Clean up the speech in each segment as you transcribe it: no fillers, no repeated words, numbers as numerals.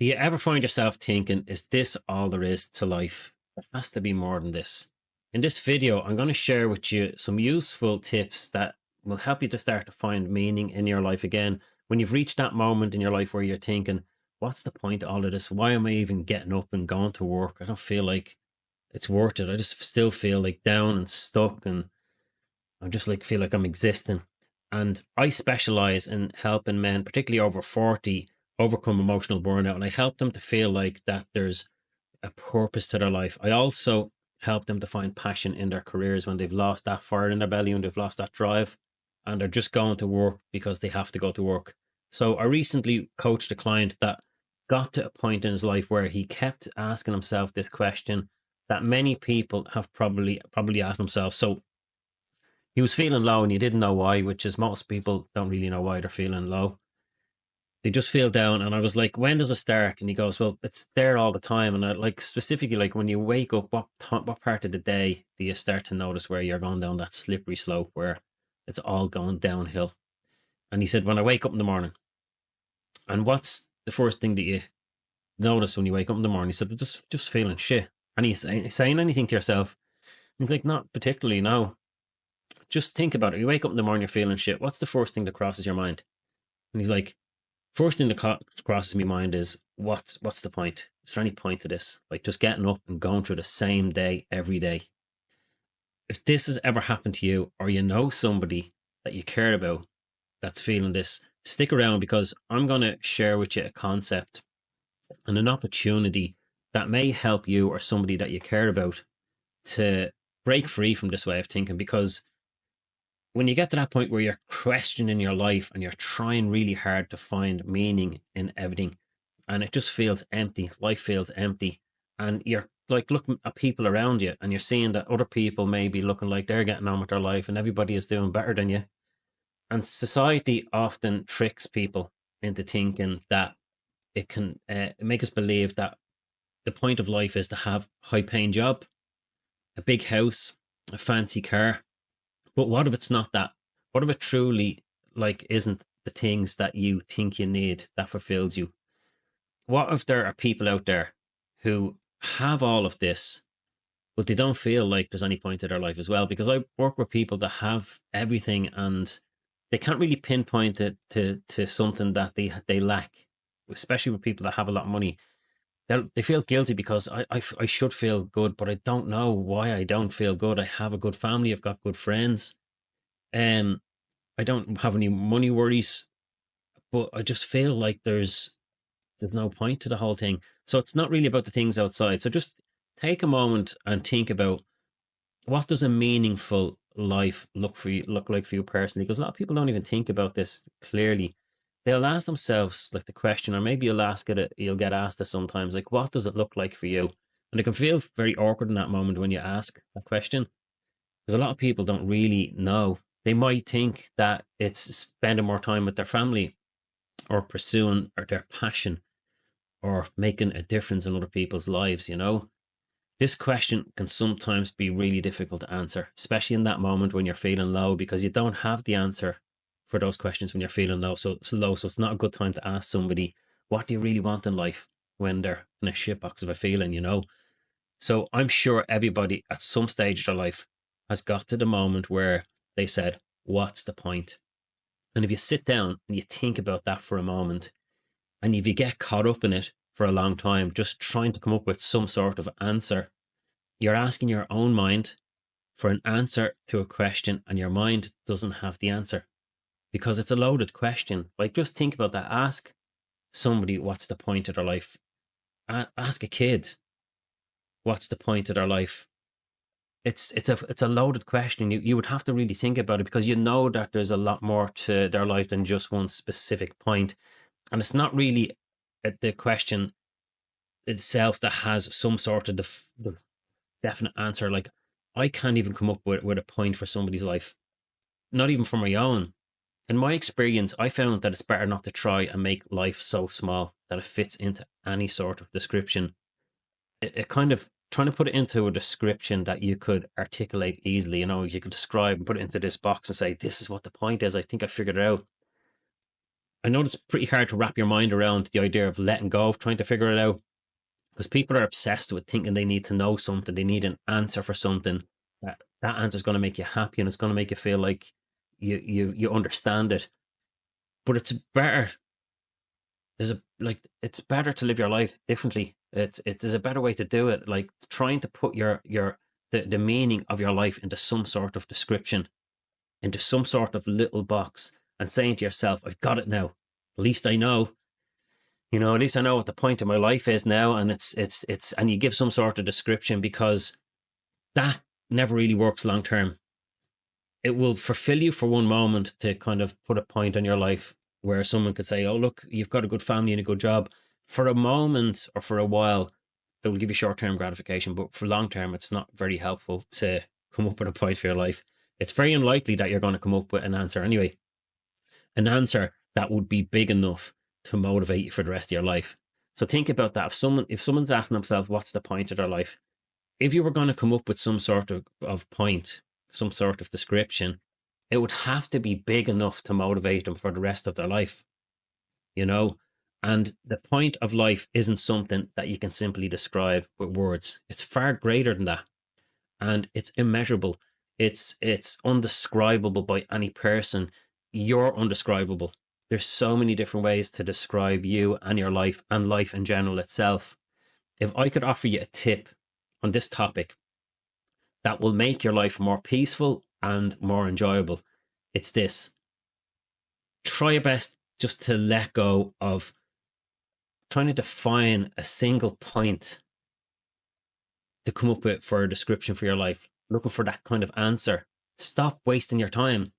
Do you ever find yourself thinking, is this all there is to life? There has to be more than this. In this video, I'm going to share with you some useful tips that will help you to start to find meaning in your life again. When you've reached that moment in your life where you're thinking, what's the point of all of this? Why am I even getting up and going to work? I don't feel like it's worth it. I just still feel like down and stuck, and I just like feel like I'm existing. And I specialize in helping men, particularly over 40, overcome emotional burnout. And I help them to feel like that there's a purpose to their life. I also help them to find passion in their careers when they've lost that fire in their belly, when they've lost that drive, and they're just going to work because they have to go to work. So I recently coached a client that got to a point in his life where he kept asking himself this question that many people have probably asked themselves. So he was feeling low and he didn't know why, which is most people don't really know why they're feeling low. They just feel down. And I was like, when does it start? And he goes, well, it's there all the time. And I like specifically, like when you wake up, what part of the day do you start to notice where you're going down that slippery slope where it's all going downhill? And he said, when I wake up in the morning. And what's the first thing that you notice when you wake up in the morning? He said, just feeling shit. And he's saying anything to yourself? He's like, not particularly, no. Just think about it. You wake up in the morning, you're feeling shit. What's the first thing that crosses your mind? And he's like, first thing that crosses my mind is, what's the point? Is there any point to this? Like just getting up and going through the same day every day. If this has ever happened to you, or you know somebody that you care about that's feeling this, stick around, because I'm going to share with you a concept and an opportunity that may help you or somebody that you care about to break free from this way of thinking. Because when you get to that point where you're questioning your life and you're trying really hard to find meaning in everything, and it just feels empty, life feels empty, and you're like looking at people around you and you're seeing that other people may be looking like they're getting on with their life and everybody is doing better than you. And society often tricks people into thinking that it can make us believe that the point of life is to have a high paying job, a big house, a fancy car. But what if it's not that? What if it truly like isn't the things that you think you need that fulfills you? What if there are people out there who have all of this, but they don't feel like there's any point to their life as well? Because I work with people that have everything and they can't really pinpoint it to something that they lack, especially with people that have a lot of money. They feel guilty because I should feel good, but I don't know why I don't feel good. I have a good family. I've got good friends. Um, I don't have any money worries, but I just feel like there's no point to the whole thing. So it's not really about the things outside. So just take a moment and think about, what does a meaningful life look like for you personally? Because a lot of people don't even think about this clearly. They'll ask themselves like the question, or maybe you'll get asked it sometimes, like, what does it look like for you? And it can feel very awkward in that moment when you ask that question, because a lot of people don't really know. They might think that it's spending more time with their family, or pursuing or their passion, or making a difference in other people's lives. This question can sometimes be really difficult to answer, especially in that moment when you're feeling low, because you don't have the answer for those questions when you're feeling low. So it's not a good time to ask somebody, what do you really want in life, when they're in a shitbox of a feeling? So I'm sure everybody at some stage of their life has got to the moment where they said, what's the point? And if you sit down and you think about that for a moment, and if you get caught up in it for a long time, just trying to come up with some sort of answer, you're asking your own mind for an answer to a question, and your mind doesn't have the answer because it's a loaded question. Like, just think about that. Ask somebody, what's the point of their life? Ask a kid, what's the point of their life? It's a loaded question. You would have to really think about it, because you know that there's a lot more to their life than just one specific point. And it's not really the question itself that has some sort of the definite answer. Like, I can't even come up with a point for somebody's life, not even for my own. In my experience, I found that it's better not to try and make life so small that it fits into any sort of description. It kind of trying to put it into a description that you could articulate easily. You could describe and put it into this box and say, this is what the point is. I think I figured it out. I know it's pretty hard to wrap your mind around the idea of letting go, of trying to figure it out, because people are obsessed with thinking they need to know something, they need an answer for something. That answer is going to make you happy and it's going to make you feel like you understand it. But it's better. It's better to live your life differently. There's a better way to do it. Like trying to put the meaning of your life into some sort of description, into some sort of little box, and saying to yourself, I've got it now. At least I know. At least I know what the point of my life is now, and and you give some sort of description, because that never really works long term. It will fulfill you for one moment to kind of put a point on your life where someone could say, oh, look, you've got a good family and a good job. For a moment or for a while, it will give you short-term gratification, but for long term, it's not very helpful to come up with a point for your life. It's very unlikely that you're going to come up with an answer anyway. An answer that would be big enough to motivate you for the rest of your life. So think about that. If someone's asking themselves what's the point of their life, if you were going to come up with some sort of point, some sort of description, it would have to be big enough to motivate them for the rest of their life. And the point of life isn't something that you can simply describe with words. It's far greater than that. And it's immeasurable. It's undescribable by any person. You're undescribable. There's so many different ways to describe you and your life and life in general itself. If I could offer you a tip on this topic that will make your life more peaceful and more enjoyable, it's this. Try your best just to let go of trying to define a single point to come up with for a description for your life, looking for that kind of answer. Stop wasting your time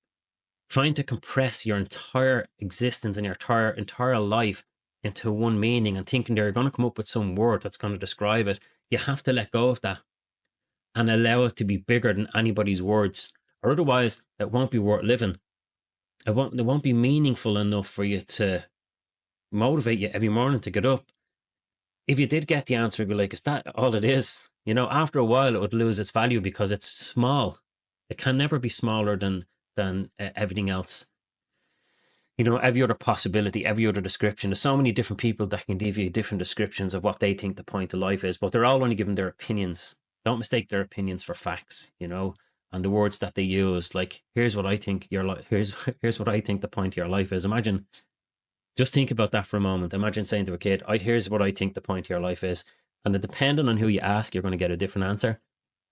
trying to compress your entire existence and your entire life into one meaning and thinking they're going to come up with some word that's going to describe it. You have to let go of that and allow it to be bigger than anybody's words, or otherwise it won't be worth living. It won't be meaningful enough for you to motivate you every morning to get up. If you did get the answer, you'd be like, is that all it is? After a while it would lose its value because it's small. It can never be smaller than everything else. Every other possibility, every other description. There's so many different people that can give you different descriptions of what they think the point of life is, but they're all only giving their opinions. Don't mistake their opinions for facts, and the words that they use, like, here's what I think your life, here's what I think the point of your life is. Just think about that for a moment. Imagine saying to a kid, here's what I think the point of your life is. And depending on who you ask, you're going to get a different answer.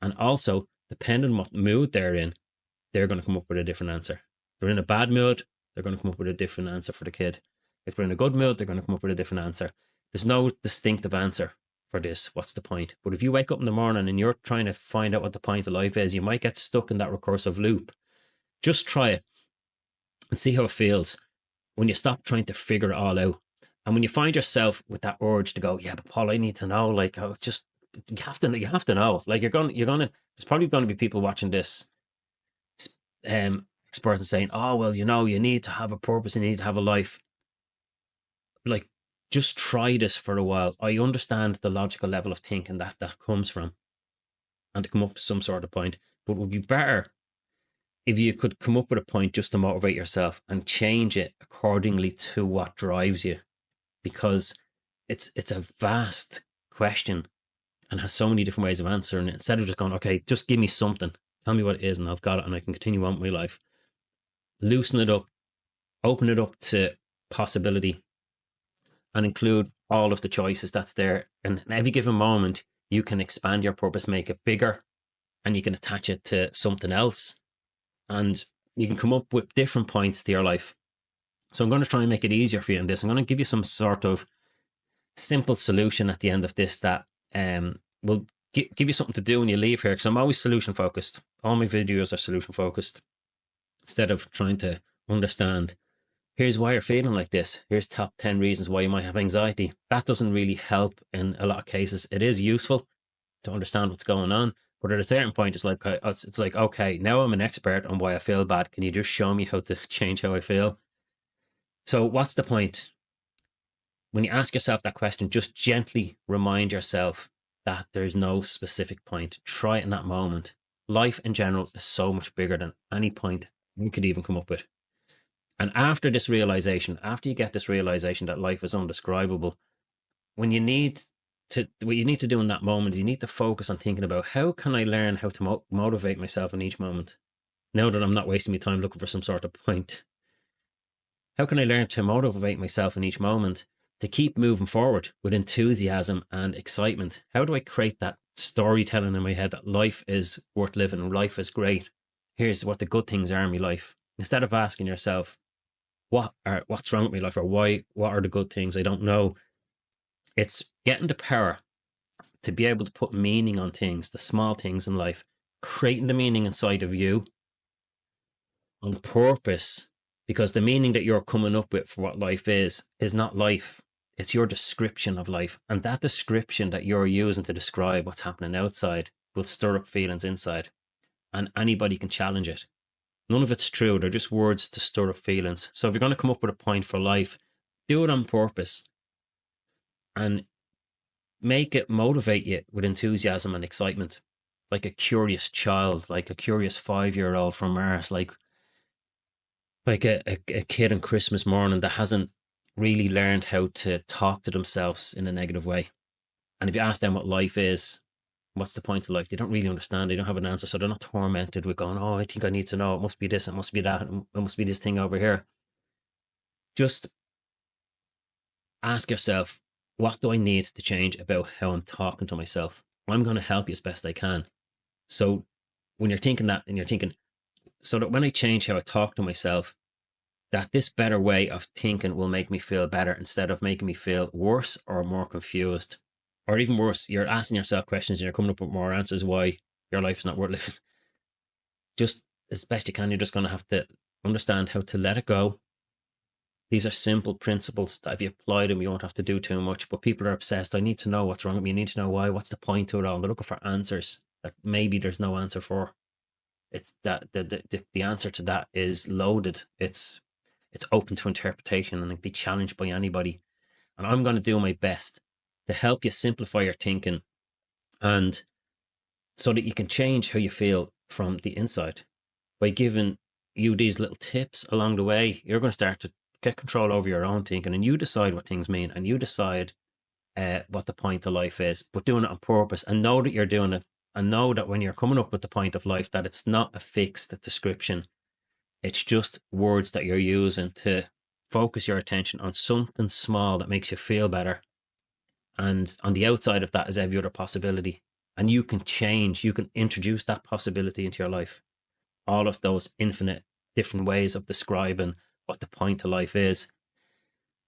And also, depending on what mood they're in, they're going to come up with a different answer. If they're in a bad mood, they're going to come up with a different answer for the kid. If they're in a good mood, they're going to come up with a different answer. There's no distinctive answer for this. What's the point? But if you wake up in the morning and you're trying to find out what the point of life is, you might get stuck in that recursive loop. Just try it and see how it feels when you stop trying to figure it all out. And when you find yourself with that urge to go, yeah, but Paul, I need to know, like, you have to know. Like, there's probably going to be people watching this experts saying, oh, well, you need to have a purpose, you need to have a life. Like, just try this for a while. I understand the logical level of thinking that comes from, and to come up with some sort of point, but it would be better if you could come up with a point just to motivate yourself and change it accordingly to what drives you, because it's a vast question and has so many different ways of answering it. Instead of just going, okay, just give me something, tell me what it is, and I've got it, and I can continue on with my life. Loosen it up, open it up to possibility, and include all of the choices that's there. And in every given moment, you can expand your purpose, make it bigger, and you can attach it to something else. And you can come up with different points to your life. So I'm going to try and make it easier for you in this. I'm going to give you some sort of simple solution at the end of this that will give you something to do when you leave here, because I'm always solution focused. All my videos are solution focused. Instead of trying to understand, here's why you're feeling like this, here's top 10 reasons why you might have anxiety. That doesn't really help in a lot of cases. It is useful to understand what's going on, but at a certain point, it's like, okay, now I'm an expert on why I feel bad. Can you just show me how to change how I feel? So what's the point? When you ask yourself that question, just gently remind yourself that there's no specific point. Try it in that moment. Life in general is so much bigger than any point you could even come up with. And after this realization, after you get this realization that life is undescribable, when you need what you need to do in that moment is you need to focus on thinking about how can I learn how to motivate myself in each moment. Now that I'm not wasting my time looking for some sort of point, how can I learn to motivate myself in each moment to keep moving forward with enthusiasm and excitement? How do I create that storytelling in my head that life is worth living, life is great? Here's what the good things are in my life. Instead of asking yourself, what's wrong with my life, or what are the good things? I don't know. It's getting the power to be able to put meaning on things, the small things in life, creating the meaning inside of you on purpose, because the meaning that you're coming up with for what life is not life. It's your description of life. And that description that you're using to describe what's happening outside will stir up feelings inside. And anybody can challenge it. None of it's true. They're just words to stir up feelings. So if you're going to come up with a point for life, do it on purpose and make it motivate you with enthusiasm and excitement, like a curious child, like a curious 5-year-old from Mars, like a kid on Christmas morning that hasn't really learned how to talk to themselves in a negative way. And if you ask them what life is, what's the point of life, they don't really understand. They don't have an answer. So they're not tormented with going, oh, I think I need to know. It must be this. It must be that. It must be this thing over here. Just ask yourself, what do I need to change about how I'm talking to myself? I'm going to help you as best I can. So when you're thinking that, and you're thinking, so that when I change how I talk to myself, that this better way of thinking will make me feel better instead of making me feel worse or more confused. Or even worse, you're asking yourself questions and you're coming up with more answers why your life's not worth living. Just as best you can, you're just going to have to understand how to let it go. These are simple principles that if you apply them, you won't have to do too much. But people are obsessed. I need to know what's wrong with me. I need to know why. What's the point to it all? They're looking for answers that maybe there's no answer for. It's that the answer to that is loaded. It's open to interpretation and it can be challenged by anybody. And I'm going to do my best to help you simplify your thinking, and so that you can change how you feel from the inside. By giving you these little tips along the way, you're going to start to get control over your own thinking, and you decide what things mean, and you decide what the point of life is, but doing it on purpose, and know that you're doing it, and know that when you're coming up with the point of life, that it's not a fixed description. It's just words that you're using to focus your attention on something small that makes you feel better. And on the outside of that is every other possibility. And you can change, you can introduce that possibility into your life. All of those infinite different ways of describing what the point of life is.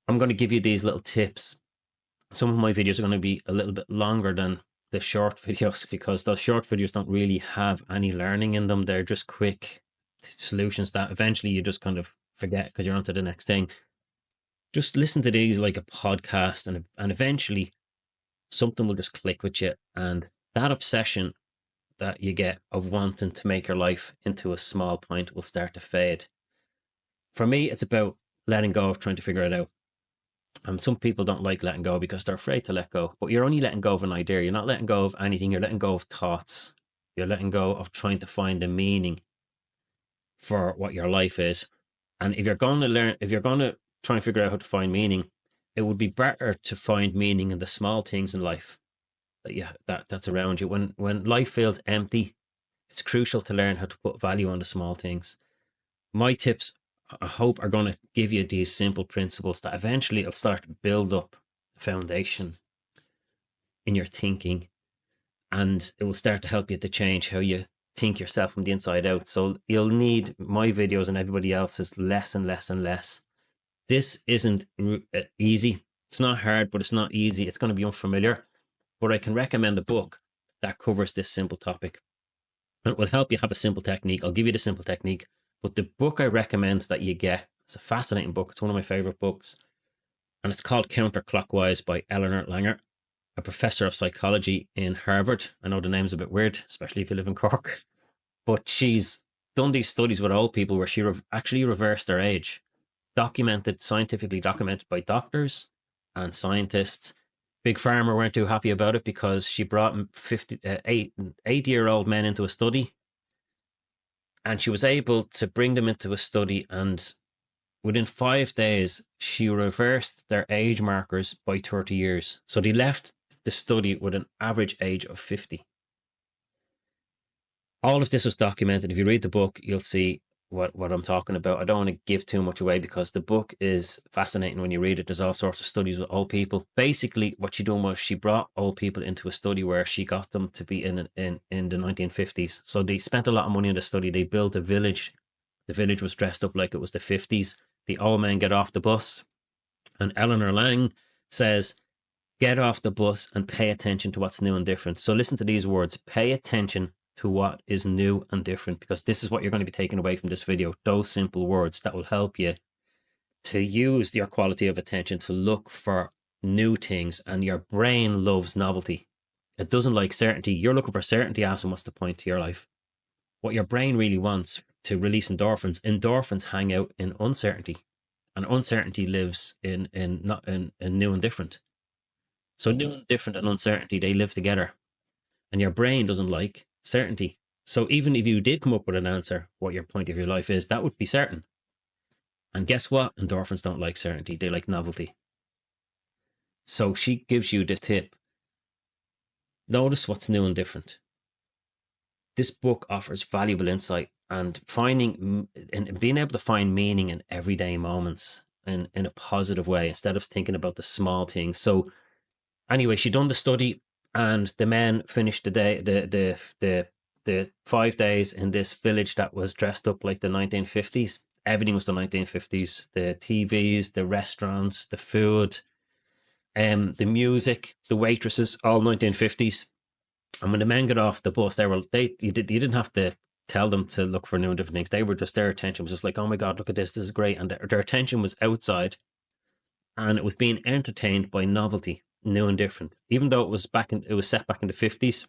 I'm going to give you these little tips. Some of my videos are going to be a little bit longer than the short videos, because those short videos don't really have any learning in them. They're just quick solutions that eventually you just kind of forget because you're on to the next thing. Just listen to these like a podcast, and eventually something will just click with you, and that obsession that you get of wanting to make your life into a small point will start to fade. For me, it's about letting go of trying to figure it out. Some people don't like letting go because they're afraid to let go, but you're only letting go of an idea. You're not letting go of anything. You're letting go of thoughts. You're letting go of trying to find a meaning for what your life is. And if you're going to try and figure out how to find meaning, it would be better to find meaning in the small things in life that's around you. When life feels empty, it's crucial to learn how to put value on the small things. My tips, I hope, are going to give you these simple principles that eventually it'll start to build up a foundation in your thinking, and it will start to help you to change how you think yourself from the inside out. So you'll need my videos and everybody else's less and less and less. This isn't easy. It's not hard, but it's not easy. It's going to be unfamiliar. But I can recommend a book that covers this simple topic. And it will help you have a simple technique. I'll give you the simple technique. But the book I recommend that you get, it's a fascinating book. It's one of my favorite books. And it's called Counterclockwise by Eleanor Langer, a professor of psychology in Harvard. I know the name's a bit weird, especially if you live in Cork. But she's done these studies with old people where she actually reversed their age. Scientifically documented by doctors and scientists. Big Pharma weren't too happy about it because she brought 80-year-old men into a study, and she was able to bring them into a study and within 5 days, she reversed their age markers by 30 years. So they left the study with an average age of 50. All of this was documented. If you read the book, you'll see what I'm talking about. I don't want to give too much away because the book is fascinating when you read it. There's all sorts of studies with old people. Basically, what she done was she brought old people into a study where she got them to be in the 1950s. So they spent a lot of money on the study. They built a village. The village was dressed up like it was the 50s. The old men get off the bus, and Eleanor Lang says, get off the bus and pay attention to what's new and different. So listen to these words. Pay attention to what is new and different, because this is what you're going to be taking away from this video. Those simple words that will help you to use your quality of attention to look for new things. And your brain loves novelty. It doesn't like certainty. You're looking for certainty, asking what's the point to your life. What your brain really wants to release endorphins hang out in uncertainty, and uncertainty lives in new and different. So new and different and uncertainty, they live together, and your brain doesn't like certainty. So even if you did come up with an answer, what your point of your life is, that would be certain. And guess what? Endorphins don't like certainty. They like novelty. So she gives you the tip. Notice what's new and different. This book offers valuable insight and finding and being able to find meaning in everyday moments in a positive way instead of thinking about the small things. So anyway, she done the study, and the men finished the day, the 5 days in this village that was dressed up like the 1950s. Everything was the 1950s. The TVs, the restaurants, the food, the music, the waitresses, all 1950s. And when the men got off the bus, you didn't have to tell them to look for new and different things. They were just, their attention was just like, oh my God, look at this is great. And their attention was outside, and it was being entertained by novelty, new and different. Even though it was set back in the 50s,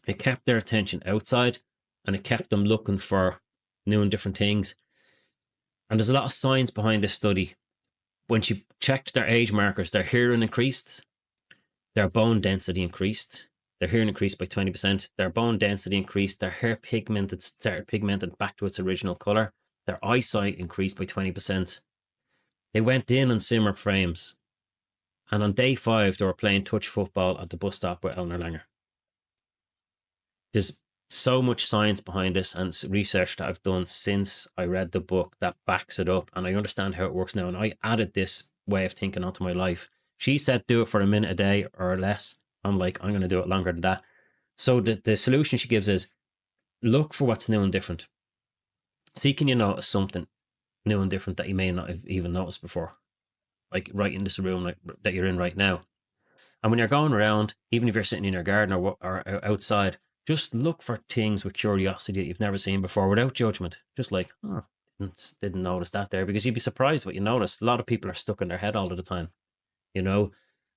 it kept their attention outside, and it kept them looking for new and different things. And there's a lot of science behind this study. When she checked their age markers, their hearing increased, their bone density increased, their hearing increased by 20%, their bone density increased, their hair started pigmented back to its original colour, their eyesight increased by 20%. They went in on Zimmer frames, and on day 5, they were playing touch football at the bus stop with Eleanor Langer. There's so much science behind this and research that I've done since I read the book that backs it up, and I understand how it works now, and I added this way of thinking onto my life. She said do it for a minute a day or less. I'm like, I'm going to do it longer than that. So the solution she gives is look for what's new and different. See, can you notice something new and different that you may not have even noticed before? Like right in this room that you're in right now. And when you're going around, even if you're sitting in your garden or outside, just look for things with curiosity that you've never seen before without judgment. Just like, oh, didn't notice that there, because you'd be surprised what you notice. A lot of people are stuck in their head all of the time, you know?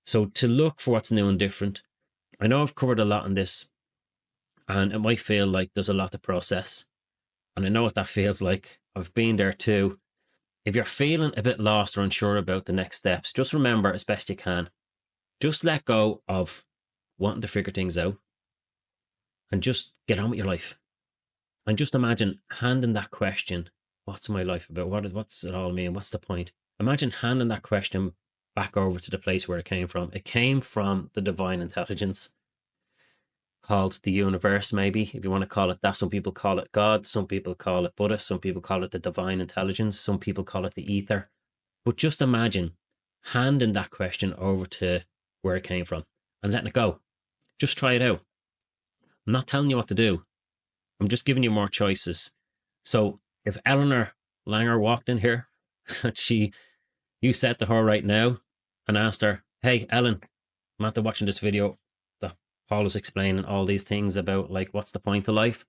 So to look for what's new and different. I know I've covered a lot on this, and it might feel like there's a lot to process. And I know what that feels like. I've been there too. If you're feeling a bit lost or unsure about the next steps, just remember as best you can, just let go of wanting to figure things out and just get on with your life. And just imagine handing that question, what's my life about? What's it all mean? What's the point? Imagine handing that question back over to the place where it came from. It came from the divine intelligence called the universe, maybe, if you want to call it that. Some people call it God, some people call it Buddha, some people call it the divine intelligence, some people call it the ether. But just imagine handing that question over to where it came from and letting it go. Just try it out. I'm not telling you what to do. I'm just giving you more choices. So if Eleanor Langer walked in here and you said to her right now and asked her, hey, Ellen, I'm after watching this video that Paul is explaining all these things about, like, what's the point of life?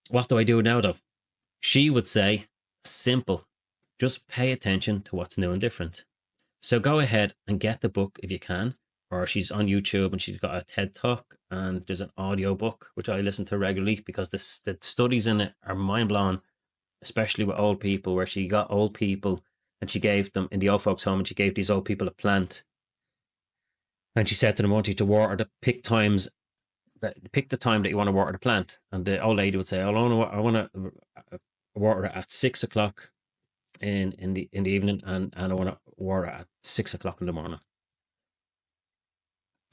What do I do now, though? She would say, simple, just pay attention to what's new and different. So go ahead and get the book if you can, or she's on YouTube and she's got a TED Talk and there's an audio book, which I listen to regularly because the studies in it are mind-blowing, especially with old people, where she got old people and she gave them in the old folks' home, and she gave these old people a plant. And she said to them, I want you to water pick the time that you want to water the plant. And the old lady would say, I want to water it at 6 o'clock in the evening, and I want to water at 6 o'clock in the morning.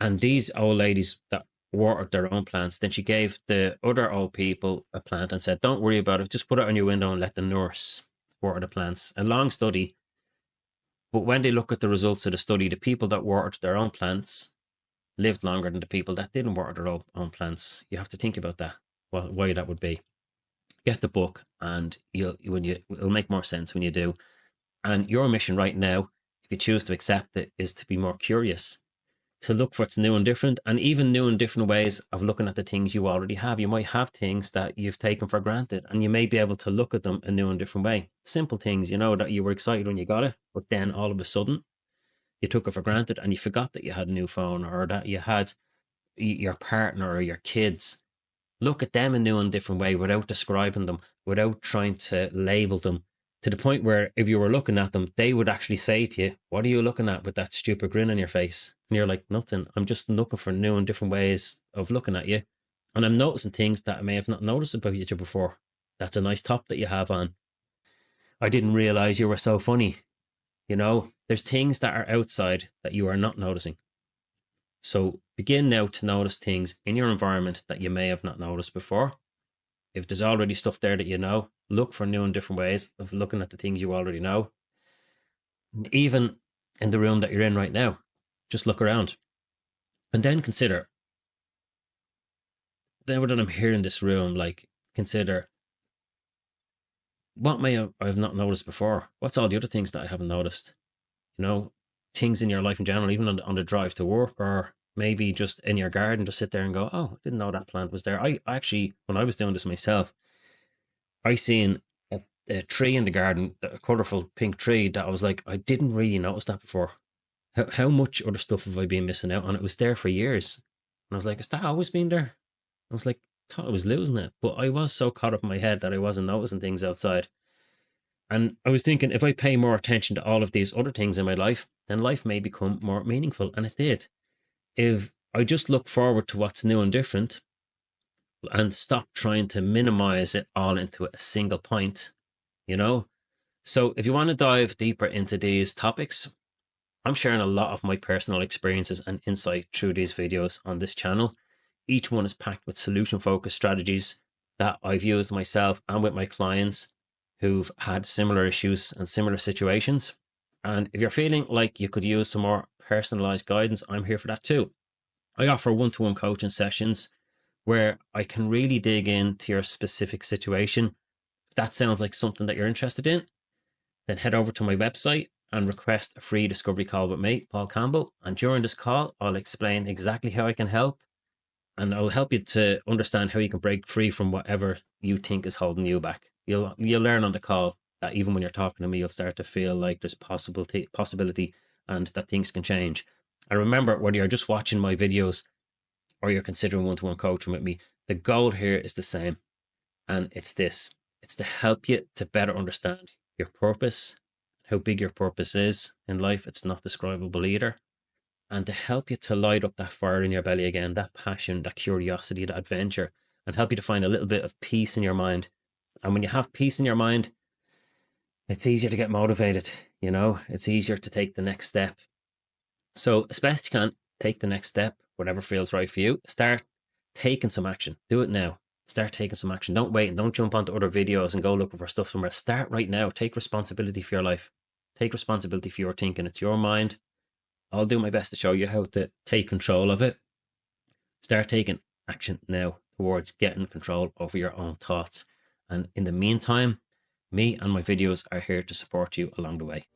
And these old ladies that watered their own plants, then she gave the other old people a plant and said, "Don't worry about it. Just put it on your window and let the nurse water the plants." A long study, but when they look at the results of the study, the people that watered their own plants lived longer than the people that didn't water their own plants. You have to think about that. Well, why that would be. Get the book, and it'll make more sense when you do. And your mission right now, if you choose to accept it, is to be more curious, to look for what's new and different, and even new and different ways of looking at the things you already have. You might have things that you've taken for granted, and you may be able to look at them a new and different way. Simple things, that you were excited when you got it, but then all of a sudden you took it for granted and you forgot that you had a new phone, or that you had your partner or your kids. Look at them a new and different way without describing them, without trying to label them, to the point where if you were looking at them, they would actually say to you, "What are you looking at with that stupid grin on your face?" And you're like, "Nothing. I'm just looking for new and different ways of looking at you. And I'm noticing things that I may have not noticed about you before. That's a nice top that you have on. I didn't realize you were so funny." There's things that are outside that you are not noticing. So begin now to notice things in your environment that you may have not noticed before. If there's already stuff there that look for new and different ways of looking at the things you already know. Even in the room that you're in right now, just look around. And then consider, now that I'm here in this room, consider, what may I have not noticed before? What's all the other things that I haven't noticed? Things in your life in general, even on the drive to work, or maybe just in your garden, just sit there and go, "Oh, I didn't know that plant was there." I actually, when I was doing this myself, I seen a tree in the garden, a colourful pink tree, that I was like, I didn't really notice that before. How much other stuff have I been missing out on? It was there for years. And I was like, "Has that always been there?" I was like, thought I was losing it. But I was so caught up in my head that I wasn't noticing things outside. And I was thinking, if I pay more attention to all of these other things in my life, then life may become more meaningful. And it did. If I just look forward to what's new and different and stop trying to minimize it all into a single point, So if you want to dive deeper into these topics, I'm sharing a lot of my personal experiences and insight through these videos on this channel. Each one is packed with solution-focused strategies that I've used myself and with my clients who've had similar issues and similar situations. And if you're feeling like you could use some more personalized guidance, I'm here for that too. I offer one-to-one coaching sessions where I can really dig into your specific situation. If that sounds like something that you're interested in, then head over to my website and request a free discovery call with me, Paul Campbell. And during this call, I'll explain exactly how I can help, and I'll help you to understand how you can break free from whatever you think is holding you back. You'll learn on the call that even when you're talking to me, you'll start to feel like there's possibility and that things can change. And remember, whether you're just watching my videos or you're considering one-to-one coaching with me, the goal here is the same. And it's this. It's to help you to better understand your purpose, how big your purpose is in life. It's not describable either. And to help you to light up that fire in your belly again, that passion, that curiosity, that adventure, and help you to find a little bit of peace in your mind. And when you have peace in your mind, it's easier to get motivated, it's easier to take the next step. So as best you can, take the next step, whatever feels right for you. Start taking some action. Do it now. Start taking some action. Don't wait and don't jump onto other videos and go looking for stuff somewhere. Start right now. Take responsibility for your life. Take responsibility for your thinking. It's your mind. I'll do my best to show you how to take control of it. Start taking action now towards getting control over your own thoughts. And in the meantime, me and my videos are here to support you along the way.